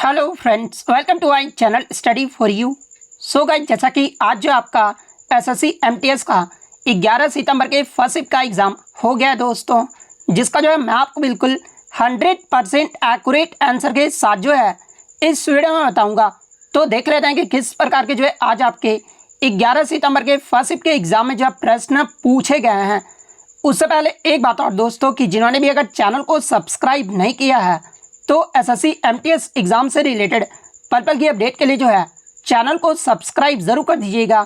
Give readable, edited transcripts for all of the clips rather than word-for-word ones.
Hello friends, welcome to my channel Study for You. So guys, जैसा कि आज जो आपका एसएससी एमटीएस का 11 सितंबर के फर्स्ट शिफ्ट का एग्ज़ाम हो गया है दोस्तों, जिसका जो है मैं आपको बिल्कुल 100% एक्यूरेट आंसर के साथ जो है इस वीडियो में बताऊंगा। तो देख लेते हैं कि किस प्रकार के जो है आज आपके 11 सितंबर के फर्स्ट शिफ्ट के एग्ज़ाम में जो है प्रश्न पूछे गए हैं। उससे पहले एक बात और दोस्तों, कि जिन्होंने भी अगर चैनल को सब्सक्राइब नहीं किया है तो एसएससी एमटीएस एग्ज़ाम से रिलेटेड पल पल की अपडेट के लिए जो है चैनल को सब्सक्राइब ज़रूर कर दीजिएगा।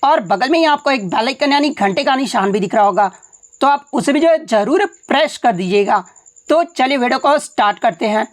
और बगल में ही आपको एक बेल आइकन यानी घंटे का निशान भी दिख रहा होगा, तो आप उसे भी जो है ज़रूर प्रेस कर दीजिएगा। तो चलिए वीडियो को स्टार्ट करते हैं।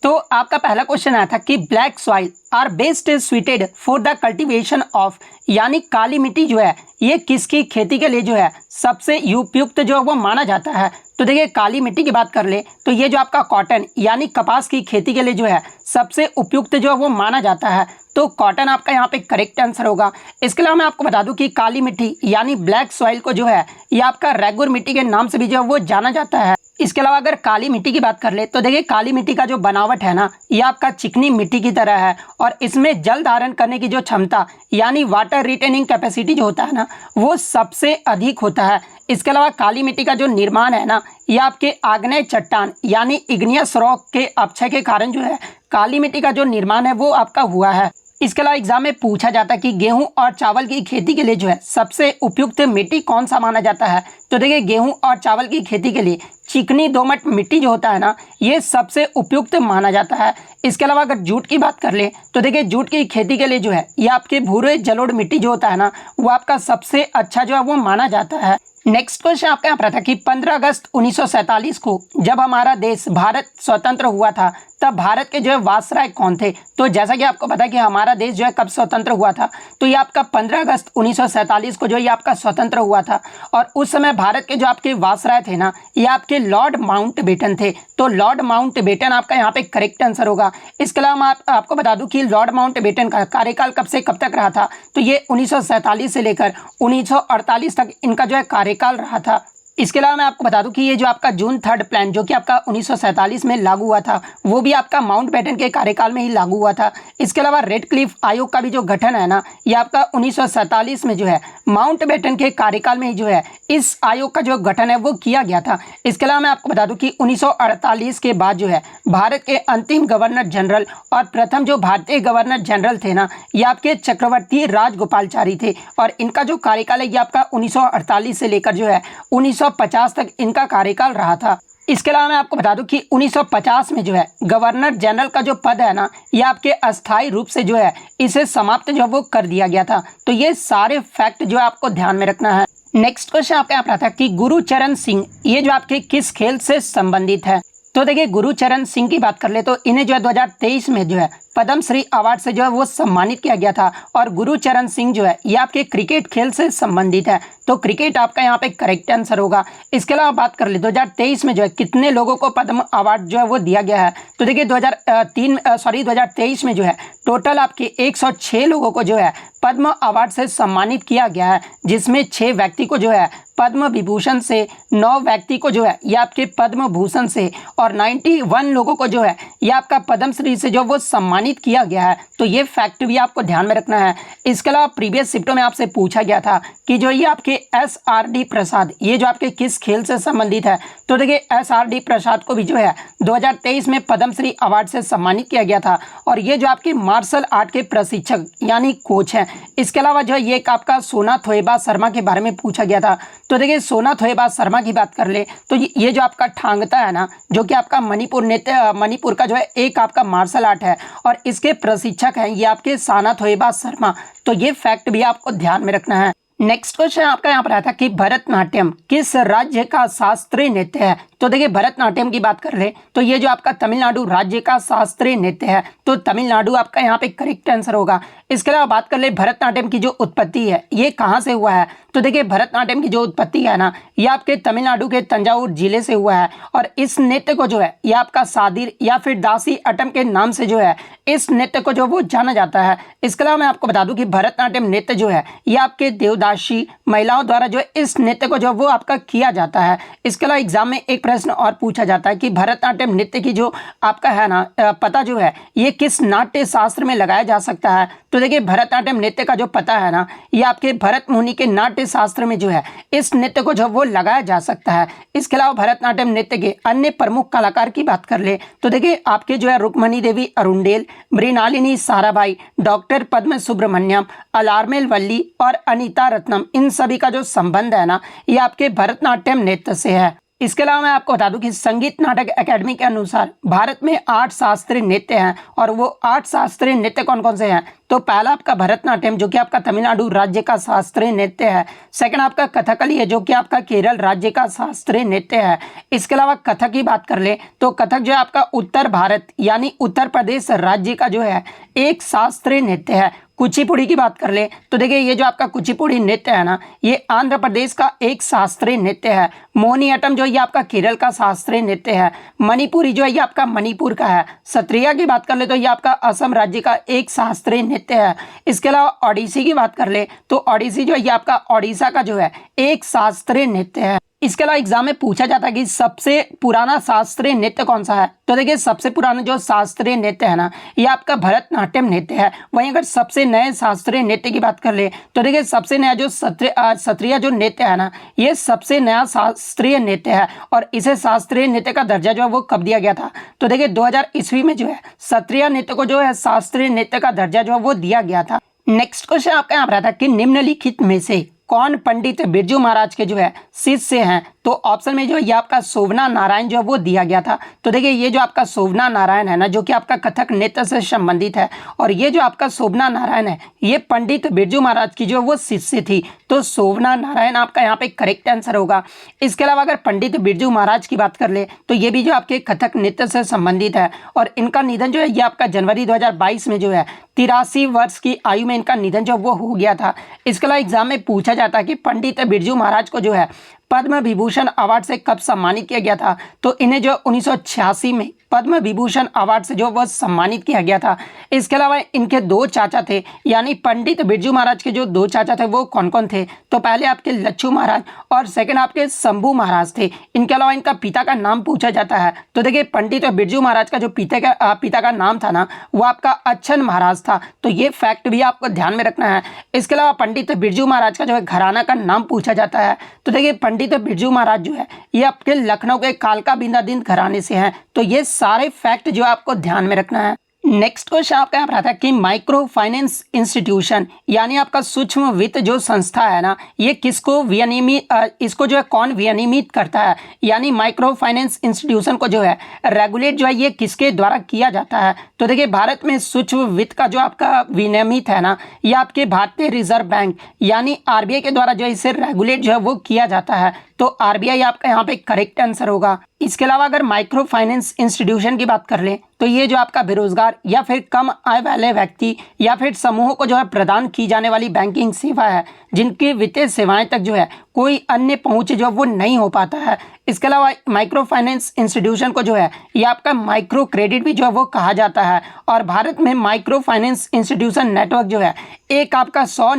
तो आपका पहला क्वेश्चन आया था कि black soil are best suited for the cultivation of, यानी काली मिट्टी जो है ये किसकी खेती के लिए जो है सबसे उपयुक्त जो है वो माना जाता है। तो देखिए, काली मिट्टी की बात कर ले तो ये जो आपका कॉटन यानी कपास की खेती के लिए जो है सबसे उपयुक्त जो है वो माना जाता है। तो कॉटन आपका यहाँ पे करेक्ट आंसर होगा। इसके अलावा मैं आपको बता दूं कि काली मिट्टी यानी ब्लैक सॉइल को जो है ये आपका रेगुर मिट्टी के नाम से भी जो है वो जाना जाता है। इसके अलावा अगर काली मिट्टी की बात कर ले तो देखिए, काली मिट्टी का जो बनावट है ना, ये आपका चिकनी मिट्टी की तरह है और इसमें जल धारण करने की जो क्षमता यानी वाटर रिटेनिंग कैपेसिटी जो होता है ना, वो सबसे अधिक होता है। इसके अलावा काली मिट्टी का जो निर्माण है ना, ये आपके आग्नेय चट्टान यानी इग्नियस रॉक के अपक्षय के कारण जो है काली मिट्टी का जो निर्माण है वो आपका हुआ है। इसके अलावा एग्जाम में पूछा जाता है कि गेहूं और चावल की खेती के लिए जो है सबसे उपयुक्त मिट्टी कौन सा माना जाता है। तो देखिए, गेहूं और चावल की खेती के लिए चिकनी दोमट मिट्टी जो होता है ना, ये सबसे उपयुक्त माना जाता है। इसके अलावा अगर जूट की बात कर ले तो देखिए, जूट की खेती के लिए जो है ये आपके भूरे जलोढ़ मिट्टी जो होता है ना, वो आपका सबसे अच्छा जो है वो माना जाता है। नेक्स्ट क्वेश्चन आपका यहाँ पर था कि 15 अगस्त 1947 को जब हमारा देश भारत स्वतंत्र हुआ था तब भारत के जो है वायसराय कौन थे। तो जैसा कि आपको पता है कि हमारा देश जो है कब स्वतंत्र हुआ था, तो ये आपका 15 अगस्त 1947 को जो ये आपका स्वतंत्र हुआ था। और उस समय भारत के जो आपके वायसराय थे ना, ये आपके लॉर्ड माउंटबेटन थे। तो लॉर्ड माउंटबेटन आपका यहाँ पे करेक्ट आंसर होगा। इसके अलावा मैं आपको बता दूं कि लॉर्ड माउंटबेटन का कार्यकाल कब से कब तक रहा था, तो ये 1947 से लेकर 1948 तक इनका जो है कार्यकाल रहा था। इसके अलावा मैं आपको बता दूं कि ये जो आपका जून 3 प्लान जो कि आपका 1947 में लागू हुआ था, वो भी आपका माउंटबेटन के कार्यकाल में ही लागू हुआ था। इसके अलावा रेड क्लिफ आयोग का भी जो गठन है ना, ये आपका 1947 में जो है माउंटबेटन के कार्यकाल में ही जो है इस आयोग का जो गठन है वो किया गया था। इसके अलावा मैं आपको बता दूं कि 1948 के बाद जो है भारत के अंतिम गवर्नर जनरल और प्रथम जो भारतीय गवर्नर जनरल थे ना, ये आपके चक्रवर्ती राजगोपालचारी थे। और इनका जो कार्यकाल है ये आपका 1948 से लेकर जो है 1950 तक इनका कार्यकाल रहा था। इसके अलावा मैं आपको बता दूं कि 1950 में जो है गवर्नर जनरल का जो पद है ना, ये आपके अस्थायी रूप से जो है इसे समाप्त जो है वो कर दिया गया था। तो ये सारे फैक्ट जो है आपको ध्यान में रखना है। नेक्स्ट क्वेश्चन आपका यहाँ पर आता है कि गुरुचरण सिंह ये जो आपके किस खेल से संबंधित है। तो देखिए, गुरुचरण सिंह की बात कर ले तो इन्हें जो है 2023 में जो है पद्मश्री अवार्ड से जो है वो सम्मानित किया गया था। और गुरुचरण सिंह जो है ये आपके क्रिकेट खेल से संबंधित है। तो क्रिकेट आपका यहाँ पे करेक्ट आंसर होगा। इसके अलावा बात कर ले 2023 में जो है कितने लोगों को पद्म अवार्ड जो है वो दिया गया है। तो देखिए 2023 में जो है टोटल आपके 106 लोगों को जो है पद्म अवार्ड से सम्मानित किया गया है, जिसमें 6 व्यक्ति को जो है पद्म विभूषण से, 9 व्यक्ति को जो है ये आपके पद्म भूषण से और 91 लोगों को जो है ये आपका पद्मश्री से जो वो सम्मानित किया गया है। तो ये फैक्ट भी आपको ध्यान में रखना है। इसके अलावा प्रीवियस शिफ्टों में आपसे पूछा गया था कि जो ये आपके SRD प्रसाद ये जो आपके किस खेल से संबंधित है। तो देखिए, SRD प्रसाद को भी जो है 2023 में पद्मश्री अवार्ड से सम्मानित किया गया था और ये जो आपके मार्शल आर्ट के प्रशिक्षक यानी कोच हैं। इसके अलावा जो है ये एक आपका सोना थोएबा शर्मा के बारे में पूछा गया था। तो देखिए, सोना थोएबा शर्मा की बात कर ले तो ये जो आपका ठांगता है ना, जो कि आपका मणिपुर का जो है एक आपका मार्शल आर्ट है और इसके प्रशिक्षक हैं ये आपके सोना थोएबा शर्मा। तो ये फैक्ट भी आपको ध्यान में रखना है। नेक्स्ट क्वेश्चन आपका यहाँ पर आता है कि भरतनाट्यम किस राज्य का शास्त्रीय नृत्य है। तो देखिए, भरतनाट्यम की बात कर ले तो ये जो आपका तमिलनाडु राज्य का शास्त्रीय नृत्य है। तो तमिलनाडु आपका यहाँ पे करेक्ट आंसर होगा। इसके अलावा बात कर ले भरतनाट्यम की जो उत्पत्ति है ये कहाँ से हुआ है। तो देखिए, भरतनाट्यम की जो उत्पत्ति है ना, ये आपके तमिलनाडु के तंजावुर जिले से हुआ है और इस नृत्य को जो है ये आपका सादिर या फिर दासी अटम के नाम से जो है इस नृत्य को जो वो जाना जाता है। इसके अलावा मैं आपको बता दूं कि भरतनाट्यम नृत्य जो है ये आपके देवदासी महिलाओं द्वारा जो है इस नृत्य को जो वो आपका किया जाता है। इसके अलावा एग्जाम में एक प्रश्न और पूछा जाता है कि भरतनाट्यम नृत्य की जो आपका है ना पता जो है ये किस नाट्य शास्त्र में लगाया जा सकता है। तो देखिए भरतनाट्यम नृत्य का जो पता है ना ये आपके भरत मुनि के नाट्य शास्त्र में जो है इस नृत्य को जो वो लगाया जा सकता है। इसके अलावा भरतनाट्यम नृत्य के अन्य प्रमुख कलाकार की बात कर ले तो देखिए आपके जो है रुक्मणी देवी अरुंडेल, मृणालिनी साराभाई, डॉक्टर पद्म सुब्रमण्यम, अलारमेल वल्ली और अनीता रत्नम, इन सभी का जो संबंध है ना ये आपके भरतनाट्यम नृत्य से है। इसके अलावा मैं आपको बता दूं कि संगीत नाटक एकेडमी के अनुसार भारत में 8 शास्त्रीय नृत्य हैं और वो 8 शास्त्रीय नृत्य कौन कौन से हैं। तो पहला आपका भरतनाट्यम जो कि आपका तमिलनाडु राज्य का शास्त्रीय नृत्य है। सेकंड आपका कथकली है जो कि आपका केरल राज्य का शास्त्रीय नृत्य है। इसके अलावा कथक की बात कर ले तो कथक जो है आपका उत्तर भारत यानी उत्तर प्रदेश राज्य का जो है एक शास्त्रीय नृत्य है। कुचिपुड़ी की बात कर ले तो देखिए ये जो आपका कुचिपुड़ी नृत्य है ना ये आंध्र प्रदेश का एक शास्त्रीय नृत्य है। मोहिनीअट्टम जो ये आपका केरल का शास्त्रीय नृत्य है। मणिपुरी जो है ये आपका मणिपुर का है। सत्रिया की बात कर ले तो ये आपका असम राज्य का एक शास्त्रीय नृत्य है। इसके अलावा ओडिसी की बात कर ले तो ओडिसी जो है ये आपका ओडिशा का जो है एक शास्त्रीय नृत्य है। इसके अलावा एग्जाम में पूछा जाता है कि सबसे पुराना शास्त्रीय नृत्य कौन सा है। तो देखिए सबसे पुराना जो शास्त्रीय नृत्य है ना ये आपका भरतनाट्यम नृत्य है। वहीं अगर सबसे नए शास्त्रीय नृत्य की बात कर ले तो देखिए सबसे नया जो सत्रिया जो नृत्य है ना ये सबसे नया शास्त्रीय नृत्य है और इसे शास्त्रीय नृत्य का दर्जा जो है वो कब दिया गया था। तो देखिए 2000 ईस्वी में जो है सत्रिया नृत्य को जो है शास्त्रीय नृत्य का दर्जा जो है वो दिया गया था। नेक्स्ट क्वेश्चन आपका यहाँ पर आता है कि निम्नलिखित में से कौन पंडित बिरजू महाराज के जो है शिष्य हैं। तो ऑप्शन में जो है ये आपका शोभना नारायण जो है वो दिया गया था। तो देखिए ये जो आपका शोभना नारायण है ना जो कि आपका कथक नृत्य से संबंधित है और ये जो आपका शोभना नारायण है ये पंडित बिरजू महाराज की जो है वो शिष्य थी। तो शोभना नारायण आपका यहाँ पे करेक्ट आंसर होगा। इसके अलावा अगर पंडित बिरजू महाराज की बात कर ले तो ये भी जो आपके कथक नृत्य से संबंधित है और इनका निधन जो है ये आपका जनवरी 2022 में जो है 83 वर्ष की आयु में इनका निधन जो वो हो गया था। इसके अलावा एग्जाम में पूछा जाता है कि पंडित बिरजू महाराज को जो है पद्म विभूषण अवार्ड से कब सम्मानित किया गया था। तो इन्हें जो 1986 में पद्म विभूषण अवार्ड से जो वह सम्मानित किया गया था। इसके अलावा इनके 2 चाचा थे यानी पंडित बिरजू महाराज के जो 2 चाचा थे वो कौन कौन थे। तो पहले आपके लच्छू महाराज और सेकंड आपके शंभू महाराज थे। इनके अलावा इनका पिता का नाम पूछा जाता है। तो देखिए पंडित बिरजू महाराज का जो पिता का नाम था ना वो आपका अच्छन महाराज था। तो ये फैक्ट भी आपको ध्यान में रखना है। इसके अलावा पंडित बिरजू महाराज का जो है घराना का नाम पूछा जाता है। तो देखिए पंडित बिरजू महाराज जो है ये आपके लखनऊ के कालका बिंदादीन घराने से हैं। तो ये सारे फैक्ट जो आपको ध्यान में रखना है। नेक्स्ट क्वेश्चन आपका यहाँ पर आता है कि माइक्रो फाइनेंस इंस्टीट्यूशन यानी आपका सूक्ष्म वित्त जो संस्था है ना ये किसको विनियमित इसको जो है कौन विनियमित करता है। यानी माइक्रो फाइनेंस इंस्टीट्यूशन को जो है रेगुलेट जो है ये किसके द्वारा किया जाता है। तो देखिए भारत में सूक्ष्म वित्त का जो आपका विनियमित है ना ये आपके भारतीय रिजर्व बैंक यानी आरबीआई के द्वारा जो है इसे रेगुलेट जो है वो किया जाता है। तो आरबीआई आपका यहाँ पे करेक्ट आंसर होगा। इसके अलावा अगर माइक्रो फाइनेंस इंस्टीट्यूशन की बात कर लें तो ये जो आपका बेरोजगार या फिर कम आय वाले व्यक्ति या फिर समूहों को जो है प्रदान की जाने वाली बैंकिंग सेवा है जिनकी वित्तीय सेवाएं तक जो है कोई अन्य पहुंच जो वो नहीं हो पाता है। इसके अलावा माइक्रो फाइनेंस इंस्टीट्यूशन को जो है ये आपका माइक्रो क्रेडिट भी जो है वो कहा जाता है। और भारत में माइक्रो फाइनेंस इंस्टीट्यूशन नेटवर्क जो है एक आपका 100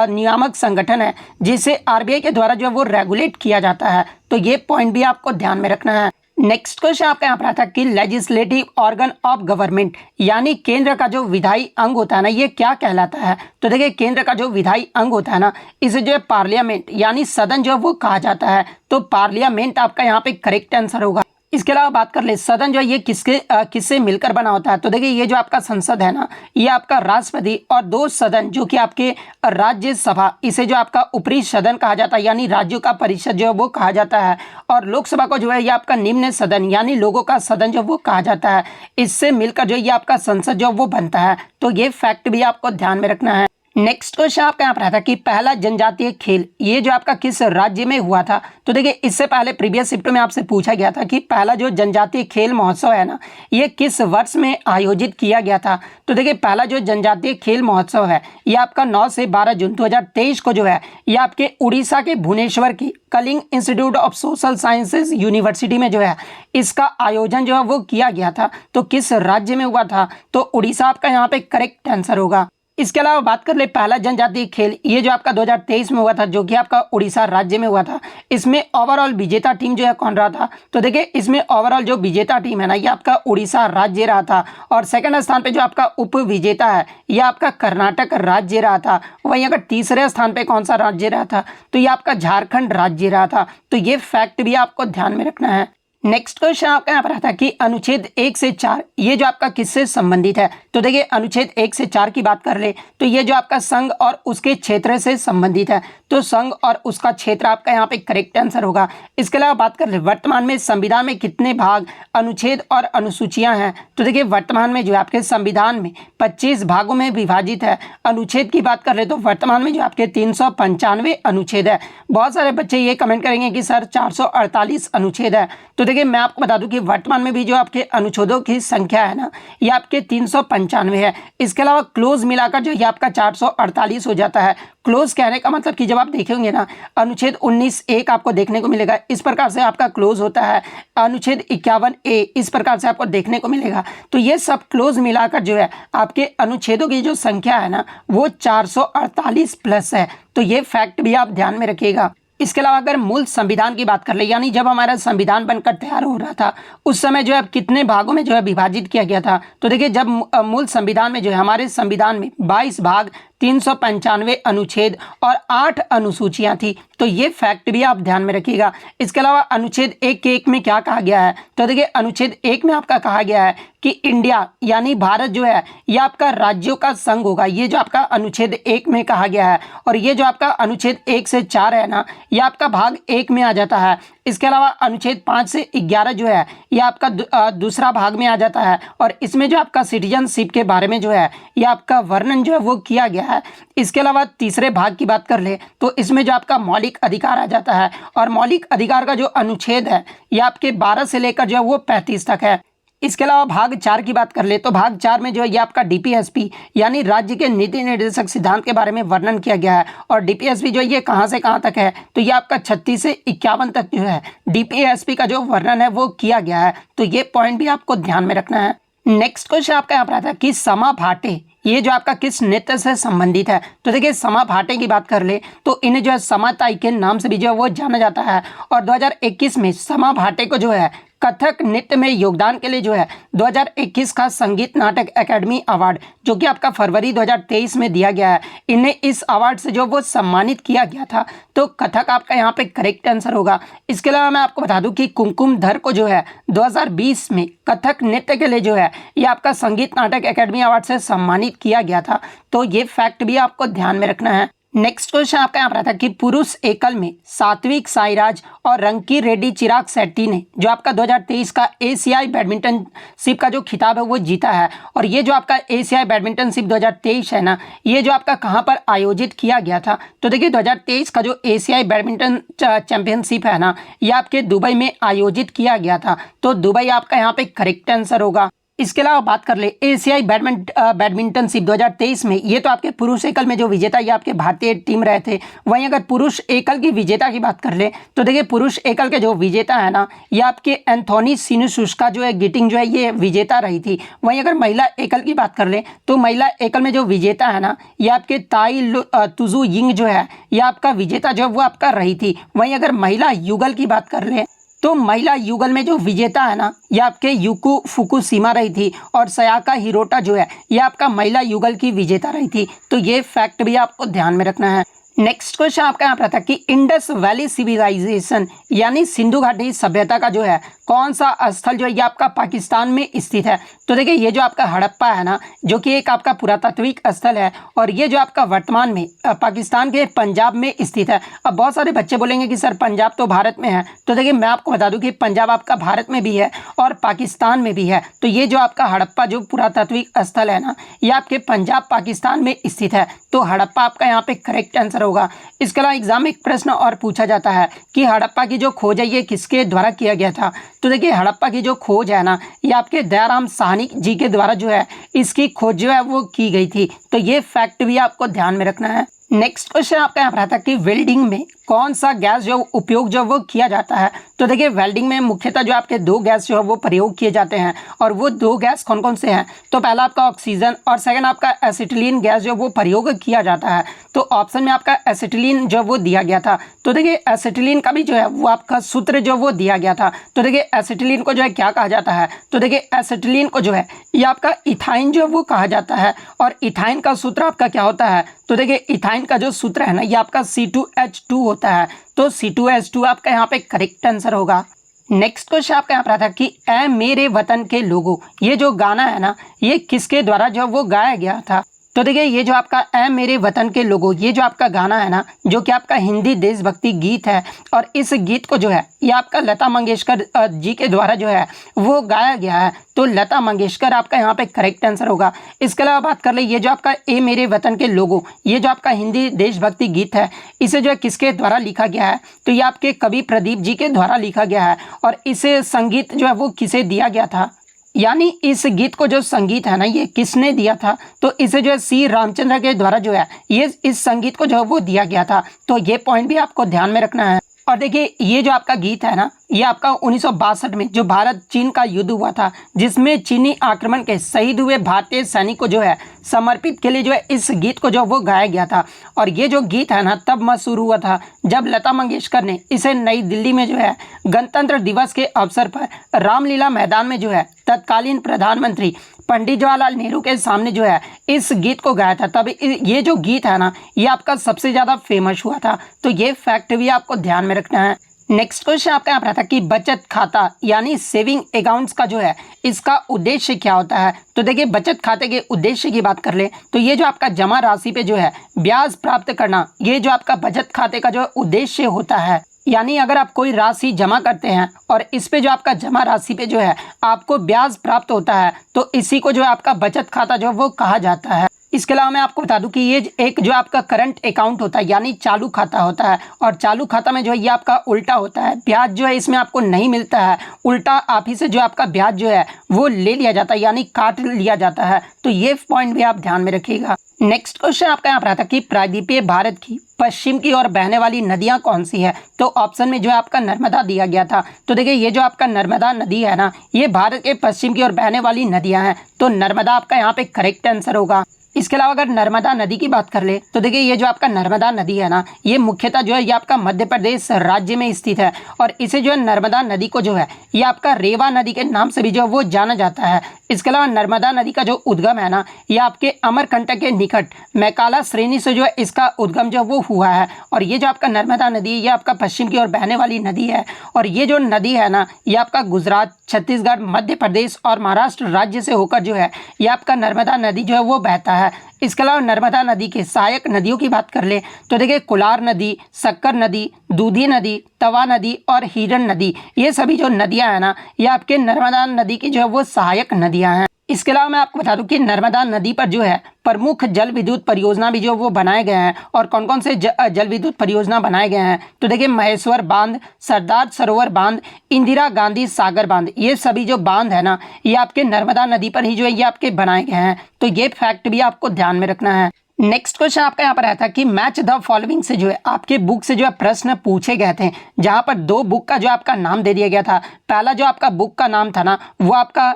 नियामक संगठन है जिसे आरबीआई के द्वारा जो है वो रेगुलेट किया जाता है। तो ये पॉइंट भी आपको ध्यान में रखना है। नेक्स्ट क्वेश्चन आपका यहाँ पर आता है कि लेजिस्लेटिव ऑर्गन ऑफ गवर्नमेंट यानी केंद्र का जो विधायी अंग होता है ना ये क्या कहलाता है। तो देखिए केंद्र का जो विधायी अंग होता है ना इसे जो है पार्लियामेंट यानी सदन जो है वो कहा जाता है। तो पार्लियामेंट आपका यहाँ पे करेक्ट आंसर होगा। इसके अलावा बात कर ले सदन जो है ये किससे मिलकर बना होता है। तो देखिए ये जो आपका संसद है ना ये आपका राष्ट्रपति और 2 सदन जो कि आपके राज्यसभा इसे जो आपका ऊपरी सदन कहा जाता है यानी राज्यों का परिषद जो है वो कहा जाता है। और लोकसभा को जो है ये आपका निम्न सदन यानी लोगों का सदन जो वो कहा जाता है। इससे मिलकर जो ये आपका संसद जो वो बनता है। तो ये फैक्ट भी आपको ध्यान में रखना है। नेक्स्ट क्वेश्चन आपका यहाँ पर आता है कि पहला जनजातीय खेल ये जो आपका किस राज्य में हुआ था। तो देखिए इससे पहले प्रीवियस शिफ्ट में आपसे पूछा गया था कि पहला जो जनजातीय खेल महोत्सव है ना ये किस वर्ष में आयोजित किया गया था। तो देखिए पहला जो जनजातीय खेल महोत्सव है ये आपका 9 से 12 जून 2023 को जो है ये आपके उड़ीसा के भुवनेश्वर की Kalinga Institute of Social Sciences University में जो है इसका आयोजन जो है वो किया गया था। तो किस राज्य में हुआ था। तो उड़ीसा आपका यहाँ पे करेक्ट आंसर होगा। इसके अलावा बात कर ले पहला जनजातीय खेल, ये जो आपका 2023 में हुआ था, जो कि आपका उड़ीसा राज्य में हुआ था। इसमें ओवरऑल विजेता टीम जो है कौन रहा था? तो देखिए इसमें ओवरऑल जो विजेता टीम है ना, ये आपका उड़ीसा राज्य रहा था। और सेकंड स्थान पे जो आपका उप विजेता है, ये आपका कर्नाटक राज्य रहा था। वहीं अगर तीसरे स्थान पे कौन सा राज्य रहा था? तो ये आपका झारखंड राज्य रहा था। तो ये फैक्ट भी आपको ध्यान में रखना है। नेक्स्ट क्वेश्चन आपका यहाँ पर आता है कि अनुच्छेद 1 से 4 ये जो आपका किससे संबंधित है? तो देखिए अनुच्छेद 1 से 4 की बात कर ले तो ये जो आपका संघ और उसके क्षेत्र से संबंधित है। तो संघ और उसका क्षेत्र आपका यहाँ पे करेक्ट आंसर होगा। इसके अलावा बात कर ले वर्तमान में संविधान में कितने भाग, अनुच्छेद और अनुसूचियां हैं? तो देखिए वर्तमान में जो आपके संविधान में 25 भागों में विभाजित है। अनुच्छेद की बात कर ले तो वर्तमान में जो आपके 395 अनुच्छेद है। बहुत सारे बच्चे ये कमेंट करेंगे कि सर 448 अनुच्छेद है। तो देखिए मैं आपको बता दूं कि वर्तमान में भी जो आपके अनुच्छेदों की संख्या है ना, ये आपके 395 है। इसके अलावा क्लोज मिलाकर जो ये आपका 448 हो जाता है। क्लोज कहने का मतलब कि जब आप देखेंगे ना, अनुच्छेद 19(1) आपको देखने को मिलेगा, इस प्रकार से आपका क्लोज होता है। अनुच्छेद 51(a) इस प्रकार से आपको देखने को मिलेगा। तो ये सब क्लोज मिलाकर जो है आपके अनुच्छेदों की जो संख्या है ना, वो 448 प्लस है। तो ये फैक्ट भी आप ध्यान में रखिएगा। इसके अलावा अगर मूल संविधान की बात कर ले, यानी जब हमारा संविधान बनकर तैयार हो रहा था, उस समय जो है कितने भागों में जो है विभाजित किया गया था? तो देखिए जब मूल संविधान में जो है हमारे संविधान में 22 भाग, 395 अनुच्छेद और 8 अनुसूचियां थी। तो ये फैक्ट भी आप ध्यान में रखिएगा। इसके अलावा अनुच्छेद 1 के 1 में क्या कहा गया है? तो देखिए अनुच्छेद 1 में आपका कहा गया है कि इंडिया यानी भारत जो है ये आपका राज्यों का संघ होगा। ये जो आपका अनुच्छेद 1 में कहा गया है। और ये जो आपका अनुच्छेद 1 से 4 है ना, ये आपका भाग 1 में आ जाता है। इसके अलावा अनुच्छेद 5 से 11 जो है ये आपका दूसरा भाग में आ जाता है। और इसमें जो आपका सिटीजनशिप के बारे में जो है ये आपका वर्णन जो है वो किया गया है। इसके अलावा तीसरे भाग की बात कर ले तो इसमें जो आपका मौलिक अधिकार आ जाता है। और मौलिक अधिकार का जो अनुच्छेद है ये आपके 12 से लेकर जो है वो 35 तक है। इसके अलावा भाग 4 की बात कर ले तो भाग 4 में जो है ये आपका डीपीएसपी यानी राज्य के नीति निर्देशक सिद्धांत के बारे में वर्णन किया गया है। और डीपीएसपी जो है ये कहां से कहां तक है? तो ये आपका 36 से 51 तक जो है डीपीएसपी का जो वर्णन है वो किया गया है। तो ये पॉइंट भी आपको ध्यान में रखना है। नेक्स्ट क्वेश्चन आपका यहाँ पर आता है कि समा भाटे ये जो आपका किस नृत्य से संबंधित है? तो देखिए समा भाटे की बात कर ले तो इन्हें जो है समाताई के नाम से भी जो है वो जाना जाता है। और 2021 में समा भाटे को जो है कथक नृत्य में योगदान के लिए जो है 2021 का संगीत नाटक एकेडमी अवार्ड जो कि आपका फरवरी 2023 में दिया गया है, इन्हें इस अवार्ड से जो वो सम्मानित किया गया था। तो कथक आपका यहाँ पे करेक्ट आंसर होगा। इसके अलावा मैं आपको बता दूं कि कुमकुम धर को जो है 2020 में कथक नृत्य के लिए जो है ये आपका संगीत नाटक एकेडमी अवार्ड से सम्मानित किया गया था। तो ये फैक्ट भी आपको ध्यान में रखना है। नेक्स्ट क्वेश्चन आपका यहाँ पर आता है कि पुरुष एकल में सात्विक साईराज और रंकी रेड्डी चिराग शेट्टी ने जो आपका 2023 का एशियाई बैडमिंटनशिप का जो खिताब है वो जीता है। और ये जो आपका एशियाई बैडमिंटनशिप 2023 है ना, ये जो आपका कहाँ पर आयोजित किया गया था? तो देखिए 2023 का जो एशियाई बैडमिंटन चैंपियनशिप है ना, ये आपके दुबई में आयोजित किया गया था। तो दुबई आपका यहाँ पे करेक्ट आंसर होगा। इसके अलावा बात कर ले एशियाई बैडमिंटनशिप 2023 में, ये तो आपके पुरुष एकल में जो विजेता ये आपके भारतीय टीम रहे थे। वहीं अगर पुरुष एकल की विजेता की बात कर ले तो देखिए पुरुष एकल के जो विजेता है ना, ये आपके एंथोनी सिनुशुस्का जो है गिटिंग जो है ये विजेता रही थी। वहीं अगर महिला एकल की बात कर ले तो महिला एकल में जो विजेता है ना, ये आपके ताई तुजू यिंग जो है ये आपका विजेता जो है वो आपका रही थी। वहीं अगर महिला युगल की बात कर ले तो महिला युगल में जो विजेता है ना, ये आपके युकू फुकुशिमा रही थी। और सयाका हिरोटा जो है ये आपका महिला युगल की विजेता रही थी। तो ये फैक्ट भी आपको ध्यान में रखना है। नेक्स्ट क्वेश्चन आपका यहाँ पर था कि इंडस वैली सिविलाइजेशन यानी सिंधु घाटी सभ्यता का जो है कौन सा स्थल जो है ये आपका पाकिस्तान में स्थित है? तो देखिए ये जो आपका हड़प्पा है ना, जो कि एक आपका पुरातात्विक स्थल है और ये जो आपका वर्तमान में पाकिस्तान के पंजाब में स्थित है। अब बहुत सारे बच्चे बोलेंगे कि सर पंजाब तो भारत में है। तो देखिए मैं आपको बता दूं कि पंजाब आपका भारत में भी है और पाकिस्तान में भी है। तो ये जो आपका हड़प्पा जो पुरातात्विक स्थल है ना, ये आपके पंजाब पाकिस्तान में स्थित है। तो हड़प्पा आपका यहाँ पे करेक्ट आंसर होगा। इसके अलावा एग्जाम में एक प्रश्न और पूछा जाता है कि हड़प्पा की जो खोज है ये किसके द्वारा किया गया था? तो देखिए हड़प्पा की जो खोज है ना, ये आपके दयाराम साहनी जी के द्वारा जो है इसकी खोज जो है वो की गई थी। तो ये फैक्ट भी आपको ध्यान में रखना है। नेक्स्ट क्वेश्चन आपका यहाँ पर आता है कि वेल्डिंग में कौन सा गैस जो उपयोग जो वो किया जाता है। तो देखिए वेल्डिंग में मुख्यतः जो आपके दो गैस जो है वो प्रयोग किए जाते हैं और वो दो गैस कौन कौन से हैं। तो पहला आपका ऑक्सीजन और सेकंड आपका एसिटिलीन गैस जो वो प्रयोग किया जाता है। तो ऑप्शन में आपका एसिटिलीन जो वो दिया गया था। तो देखिए एसिटिलीन का भी जो है वो आपका सूत्र जो वो दिया गया था। तो देखिए एसिटिलीन को जो है क्या कहा जाता है। तो देखिए एसिटिलीन को जो है ये आपका इथाइन जो वो कहा जाता है और इथाइन का सूत्र आपका क्या होता है। तो देखिए इथाइन का जो सूत्र है ना ये आपका C2H2 होता है। तो C2H2 आपका यहाँ पे करेक्ट आंसर होगा। नेक्स्ट क्वेश्चन आपका यहाँ पर आता है कि ऐ मेरे वतन के लोगों, ये जो गाना है ना ये किसके द्वारा जो वो गाया गया था। तो देखिए ये जो आपका ऐ मेरे वतन के लोगों, ये जो आपका गाना है ना जो कि आपका हिंदी देशभक्ति गीत है और इस गीत को जो है ये आपका लता मंगेशकर जी के द्वारा जो है वो गाया गया है। तो लता मंगेशकर आपका यहाँ पे करेक्ट आंसर होगा। इसके अलावा बात कर ले ये जो आपका ए मेरे वतन के लोगों, ये जो आपका हिंदी देशभक्ति गीत है इसे जो है किसके द्वारा लिखा गया है। तो ये आपके कवि प्रदीप जी के द्वारा लिखा गया है और इसे संगीत जो है वो किसे दिया गया था, यानी इस गीत को जो संगीत है ना ये किसने दिया था। तो इसे जो है C रामचंद्र के द्वारा जो है ये इस संगीत को जो है वो दिया गया था। तो ये पॉइंट भी आपको ध्यान में रखना है। और देखिए ये जो आपका गीत है ना ये आपका 1962 में जो भारत चीन का युद्ध हुआ था जिसमें चीनी आक्रमण के शहीद हुए भारतीय सैनिक को जो है समर्पित के लिए जो है इस गीत को जो वो गाया गया था। और ये जो गीत है ना तब मशहूर हुआ था जब लता मंगेशकर ने इसे नई दिल्ली में जो है गणतंत्र दिवस के अवसर पर रामलीला मैदान में जो है तत्कालीन प्रधानमंत्री पंडित जवाहरलाल नेहरू के सामने जो है इस गीत को गाया था। तब ये जो गीत है ना ये आपका सबसे ज़्यादा फेमस हुआ था। तो ये फैक्ट भी आपको ध्यान में रखना है। नेक्स्ट क्वेश्चन आपका यहाँ पर आता है कि बचत खाता यानी सेविंग अकाउंट्स का जो है इसका उद्देश्य क्या होता है। तो देखिए बचत खाते के उद्देश्य की बात कर ले तो ये जो आपका जमा राशि पे जो है ब्याज प्राप्त करना, ये जो आपका बचत खाते का जो उद्देश्य होता है। यानी अगर आप कोई राशि जमा करते हैं और इस पे जो आपका जमा राशि पे जो है आपको ब्याज प्राप्त होता है तो इसी को जो है आपका बचत खाता जो वो कहा जाता है। इसके अलावा मैं आपको बता दूं कि ये एक जो आपका करंट अकाउंट होता है यानी चालू खाता होता है और चालू खाता में जो है ये आपका उल्टा होता है। ब्याज जो है इसमें आपको नहीं मिलता है, उल्टा आप ही से जो आपका ब्याज जो है वो ले लिया जाता है यानी काट लिया जाता है। तो ये पॉइंट भी आप ध्यान में रखिएगा। नेक्स्ट क्वेश्चन आपका यहाँ पर आता है कि प्रायद्वीपीय भारत की पश्चिम की ओर बहने वाली नदियां कौन सी है। तो ऑप्शन में जो है आपका नर्मदा दिया गया था। तो देखिए ये जो आपका नर्मदा नदी है ना ये भारत के पश्चिम की ओर बहने वाली नदियां हैं। तो नर्मदा आपका यहाँ पे करेक्ट आंसर होगा। इसके अलावा अगर नर्मदा नदी की बात कर ले तो देखिए ये जो आपका नर्मदा नदी है ना ये मुख्यतः जो है ये आपका मध्य प्रदेश राज्य में स्थित है और इसे जो है नर्मदा नदी को जो है ये आपका रेवा नदी के नाम से भी जो है वो जाना जाता है। इसके अलावा नर्मदा नदी का जो उद्गम है ना ये आपके अमरकंटक के निकट मैकाला श्रेणी से जो है इसका उद्गम जो वो हुआ है। और ये जो आपका नर्मदा नदी ये आपका पश्चिम की ओर बहने वाली नदी है और ये जो नदी है ना ये आपका गुजरात, छत्तीसगढ़, मध्य प्रदेश और महाराष्ट्र राज्य से होकर जो है ये आपका नर्मदा नदी जो है वो बहता है। इसके अलावा नर्मदा नदी के सहायक नदियों की बात कर ले तो देखिए कुलार नदी, शक्कर नदी, दूधी नदी, तवा नदी और हिरन नदी, ये सभी जो नदियां हैं ना ये आपके नर्मदा नदी की जो है वो सहायक नदियां हैं। इसके अलावा मैं आपको बता दूं कि नर्मदा नदी पर जो है प्रमुख जल विद्युत परियोजना भी जो वो बनाए गए हैं और कौन कौन से जल विद्युत परियोजना बनाए गए हैं। तो देखिए महेश्वर बांध, सरदार सरोवर बांध, इंदिरा गांधी सागर बांध, ये सभी जो बांध है ना ये आपके नर्मदा नदी पर ही जो है ये आपके बनाए गए हैं। तो ये फैक्ट भी आपको ध्यान में रखना है। नेक्स्ट क्वेश्चन आपका यहाँ पर आया था कि मैच द फॉलोइंग से जो है आपके बुक से जो है प्रश्न पूछे गए थे जहां पर दो बुक का जो आपका नाम दे दिया गया था। पहला जो आपका बुक का नाम था ना वो आपका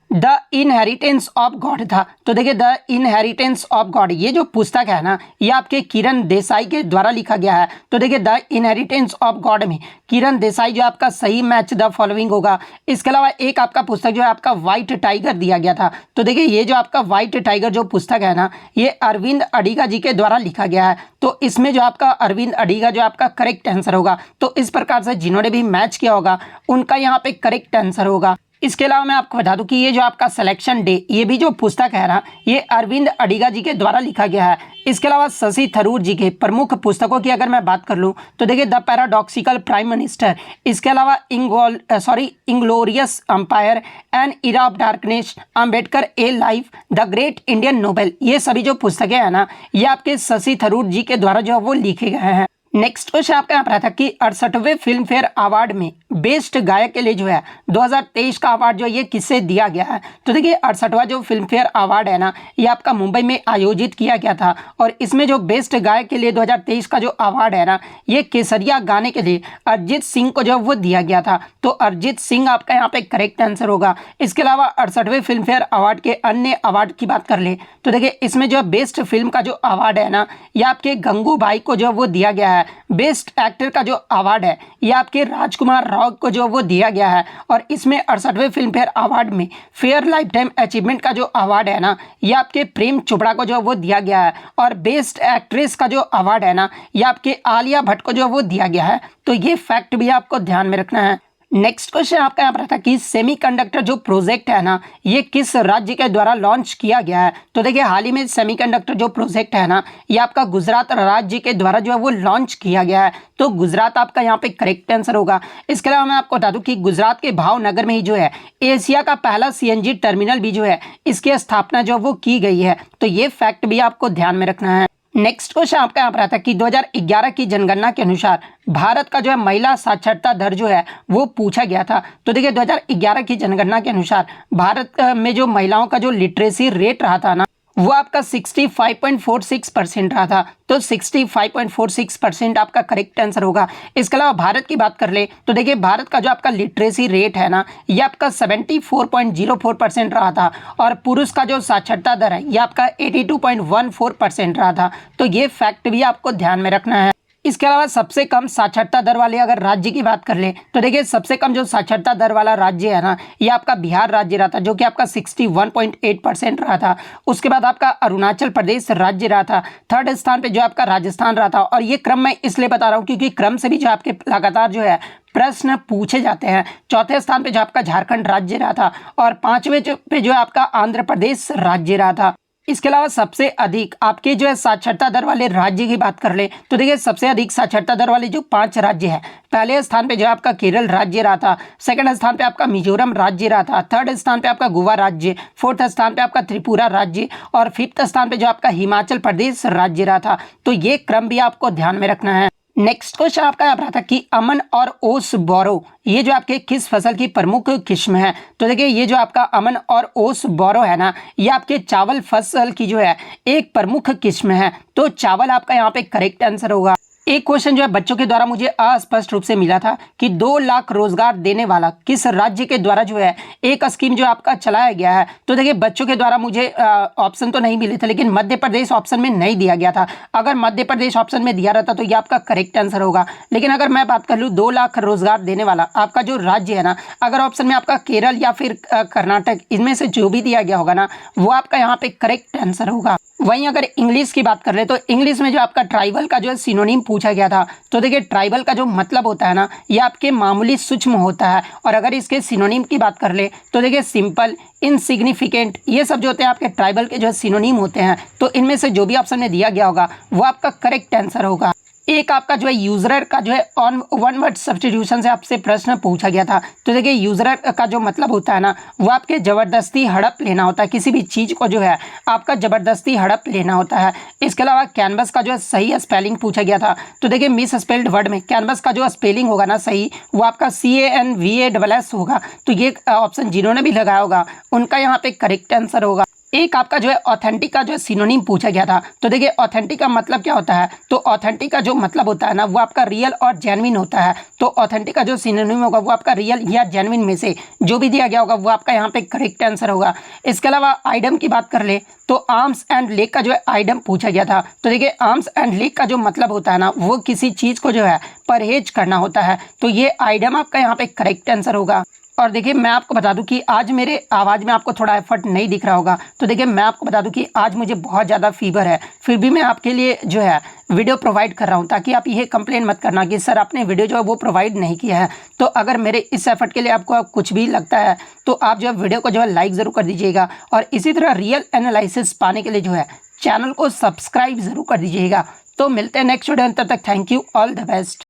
द इनहेरिटेंस ऑफ गॉड था। तो देखिए द इनहेरिटेंस ऑफ गॉड ये जो पुस्तक है ना ये आपके किरण देसाई के द्वारा लिखा गया है। तो देखिए द इनहेरिटेंस ऑफ गॉड में किरण देसाई जो आपका सही मैच द फॉलोइंग होगा। इसके अलावा एक आपका पुस्तक जो है आपका व्हाइट टाइगर दिया गया था। तो देखिए ये जो आपका व्हाइट टाइगर जो पुस्तक है ना ये अरविंद अडिगा जी के द्वारा लिखा गया है। तो इसमें जो आपका अरविंद अडिगा जो आपका करेक्ट आंसर होगा। तो इस प्रकार से जिन्होंने भी मैच किया होगा उनका यहाँ पे करेक्ट आंसर होगा। इसके अलावा मैं आपको बता दूं कि ये जो आपका सिलेक्शन डे ये भी जो पुस्तक है ना ये अरविंद अडिगा जी के द्वारा लिखा गया है। इसके अलावा शशि थरूर जी के प्रमुख पुस्तकों की अगर मैं बात कर लूं तो देखिए द पैराडॉक्सिकल प्राइम मिनिस्टर, इसके अलावा inglorious umpire, N era of darkness, Ambedkar A life, the great Indian Nobel, ये सभी जो पुस्तकें हैं ना ये आपके शशि थरूर जी के द्वारा जो है वो लिखे गए हैं। नेक्स्ट क्वेश्चन आपका यहाँ पर आता है कि 68वें फिल्म फेयर अवार्ड में बेस्ट गायक के लिए जो है 2023 का अवार्ड जो है ये किससे दिया गया है। तो देखिए 68वां जो फिल्म फेयर अवार्ड है ना, ये आपका मुंबई में आयोजित किया गया था और इसमें जो बेस्ट गायक के लिए 2023 का जो अवार्ड है ना, ये केसरिया गाने के लिए अरिजीत सिंह को जो वो दिया गया था। तो अरिजीत सिंह आपका यहाँ पे करेक्ट आंसर होगा। इसके अलावा 68वें फिल्म फेयर अवार्ड के अन्य अवार्ड की बात कर ले तो देखिए इसमें जो बेस्ट फिल्म का जो अवार्ड है ना, ये आपके गंगूबाई को जो वो दिया गया है। बेस्ट एक्टर का जो अवार्ड है ये आपके राजकुमार राव को जो वो दिया गया है और इसमें 68वें फिल्म फेयर अवार्ड में फेयर लाइफ टाइम अचीवमेंट का जो अवार्ड है ना, ये आपके प्रेम चोपड़ा को जो वो दिया गया है और बेस्ट एक्ट्रेस का जो अवार्ड है ना, ये आपके आलिया भट्ट को जो वो दिया गया है। तो ये फैक्ट भी आपको ध्यान में रखना है। नेक्स्ट क्वेश्चन आपका यहाँ पर था कि सेमीकंडक्टर जो प्रोजेक्ट है ना, ये किस राज्य के द्वारा लॉन्च किया गया है। तो देखिए हाल ही में सेमीकंडक्टर जो प्रोजेक्ट है ना, ये आपका गुजरात राज्य के द्वारा जो है वो लॉन्च किया गया है। तो गुजरात आपका यहाँ पे करेक्ट आंसर होगा। इसके अलावा मैं आपको बता दूं कि गुजरात के भावनगर में ही जो है एशिया का पहला सीएनजी टर्मिनल भी जो है इसकी स्थापना जो वो की गई है। तो ये फैक्ट भी आपको ध्यान में रखना है। नेक्स्ट क्वेश्चन आपका यहाँ पर आता है कि 2011 की जनगणना के अनुसार भारत का जो है महिला साक्षरता दर जो है वो पूछा गया था। तो देखिए 2011 की जनगणना के अनुसार भारत में जो महिलाओं का जो लिटरेसी रेट रहा था ना, वो आपका 65.46% रहा था। तो 65.46% आपका करेक्ट आंसर होगा। इसके अलावा भारत की बात कर ले तो देखिए भारत का जो आपका लिटरेसी रेट है ना, ये आपका 74.04% रहा था और पुरुष का जो साक्षरता दर है ये आपका 82.14% रहा था। तो ये फैक्ट भी आपको ध्यान में रखना है। इसके अलावा सबसे कम साक्षरता दर वाले अगर राज्य की बात कर ले तो देखिए सबसे कम जो साक्षरता दर वाला राज्य है ना, ये आपका बिहार राज्य रहा था जो कि आपका 61.8% रहा था। उसके बाद आपका अरुणाचल प्रदेश राज्य रहा था। थर्ड स्थान पे जो आपका राजस्थान रहा था। और ये क्रम मैं इसलिए बता रहा हूँ क्योंकि क्रम से भी जो आपके लगातार जो है प्रश्न पूछे जाते हैं। चौथे स्थान पे जो आपका झारखंड राज्य रहा था और पांचवें पे जो आपका आंध्र प्रदेश राज्य रहा था। इसके अलावा सबसे अधिक आपके जो है साक्षरता दर वाले राज्य की बात कर ले तो देखिए सबसे अधिक साक्षरता दर वाले जो 5 राज्य है, पहले स्थान पे जो आपका केरल राज्य रहा था, सेकंड स्थान पे आपका मिजोरम राज्य रहा था, थर्ड स्थान पे आपका गोवा राज्य, फोर्थ स्थान पे आपका त्रिपुरा राज्य और फिफ्थ स्थान पे जो आपका हिमाचल प्रदेश राज्य रहा था। तो ये क्रम भी आपको ध्यान में रखना है। नेक्स्ट क्वेश्चन आपका यहाँ पर था कि अमन और ओस बोरो ये जो आपके किस फसल की प्रमुख किस्म है। तो देखिए ये जो आपका अमन और ओस बोरो है ना, ये आपके चावल फसल की जो है एक प्रमुख किस्म है। तो चावल आपका यहाँ पे करेक्ट आंसर होगा। एक क्वेश्चन जो है बच्चों के द्वारा मुझे अस्पष्ट रूप से मिला था कि 2 लाख रोजगार देने वाला किस राज्य के द्वारा जो है एक स्कीम जो आपका चलाया गया है। तो देखिए बच्चों के द्वारा मुझे ऑप्शन तो नहीं मिले थे, लेकिन मध्य प्रदेश ऑप्शन में नहीं दिया गया था। अगर मध्य प्रदेश ऑप्शन में दिया रहता तो ये आपका करेक्ट आंसर होगा। लेकिन अगर मैं बात कर लूँ 2 लाख रोजगार देने वाला आपका जो राज्य है ना, अगर ऑप्शन में आपका केरल या फिर कर्नाटक इनमें से जो भी दिया गया होगा ना, वो आपका यहाँ पे करेक्ट आंसर होगा। वहीं अगर इंग्लिश की बात कर ले तो इंग्लिश में जो आपका ट्राइबल का जो है सिनोनिम पूछा गया था। तो देखिए ट्राइबल का जो मतलब होता है ना, ये आपके मामूली सूक्ष्म होता है। और अगर इसके सिनोनिम की बात कर ले तो देखिए सिंपल, इनसिग्निफिकेंट, ये सब जो होते हैं आपके ट्राइबल के जो है सिनोनिम होते हैं। तो इनमें से जो भी ऑप्शन में दिया गया होगा वो आपका करेक्ट आंसर होगा। एक आपका जो है यूजरर का जो है ऑन वन वर्ड सब्स्टिट्यूशन से आपसे प्रश्न पूछा गया था। तो देखिए यूजरर का जो मतलब होता है ना, वो आपके ज़बरदस्ती हड़प लेना होता है। किसी भी चीज़ को जो है आपका ज़बरदस्ती हड़प लेना होता है। इसके अलावा कैनवस का जो है सही स्पेलिंग पूछा गया था। तो देखिए मिस स्पेल्ड वर्ड में कैनवस का जो स्पेलिंग होगा ना सही, वो आपका CANVASS होगा। तो ये ऑप्शन जिन्होंने भी लगाया होगा उनका यहाँ पे करेक्ट आंसर होगा। एक आपका जो है ऑथेंटिक का जो है सिनोनिम पूछा गया था। तो देखिए ऑथेंटिक का मतलब क्या होता है। तो ऑथेंटिक का जो मतलब होता है ना, वो आपका रियल और जेन्युइन होता है। तो ऑथेंटिक का जो सिनोनिम होगा वो आपका रियल या जेन्युइन में से जो भी दिया गया होगा वो आपका यहाँ पे करेक्ट आंसर होगा। इसके अलावा आइडम की बात कर ले तो आर्म्स एंड लेग का जो है आइडम पूछा गया था। तो देखिए आर्म्स एंड लेग का जो मतलब होता है ना, वो किसी चीज़ को जो है परहेज करना होता है। तो ये आइडम आपका यहाँ पे करेक्ट आंसर होगा। और देखिए मैं आपको बता दूं कि आज मेरे आवाज़ में आपको थोड़ा एफर्ट नहीं दिख रहा होगा। तो देखिए मैं आपको बता दूं कि आज मुझे बहुत ज़्यादा फीवर है, फिर भी मैं आपके लिए जो है वीडियो प्रोवाइड कर रहा हूं, ताकि आप ये कंप्लेन मत करना कि सर आपने वीडियो जो है वो प्रोवाइड नहीं किया है। तो अगर मेरे इस एफर्ट के लिए आपको कुछ भी लगता है तो आप जो है वीडियो को जो है लाइक ज़रूर कर दीजिएगा। और इसी तरह रियल एनालिसिस पाने के लिए जो है चैनल को सब्सक्राइब ज़रूर कर दीजिएगा। तो मिलते हैं नेक्स्ट वीडियो, तब तक thank you, all the best.